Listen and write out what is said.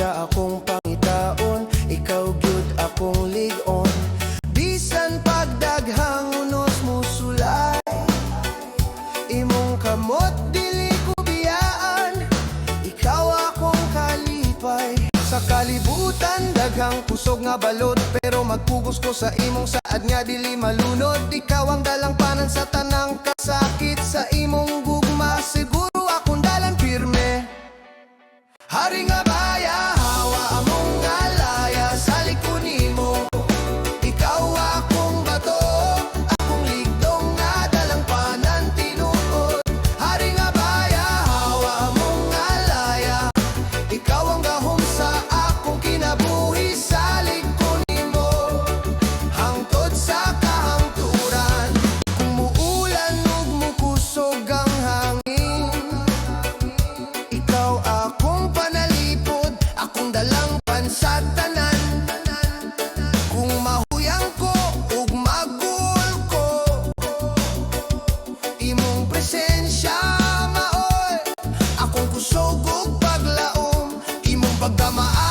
ra akong pangitaon, ikaw gyud akong lig-on. Bisan pagdaghang unos mo sulay, imong kamot dili ko biyaan, ikaw akong kalipay. Sa kalibutan daghang kusog nga balod, pero magpugos ko sa imong saad nga dili malunod. Ikaw ang dalangpanan sa tanang kasakit, sa imong gugma siguro akong dalan pirme. Hari nga baya, hawa among alaya, sa likod nimo ikaw akong bato, akong ligdong nga dalangpanan tinuod. Hari nga baya, hawa among alaya, ikaw ang gahom sa akong kinabuhi, sa likod nimo hangtod sa kahangturan. Kung muulan ug mukusog ang hangin, ikaw akong panalipod, akong dalangpan sa tanan. Kung mahuyang ko ug magul ko, imong presensya maoy akong kusog ug paglaom, imong pagdamaan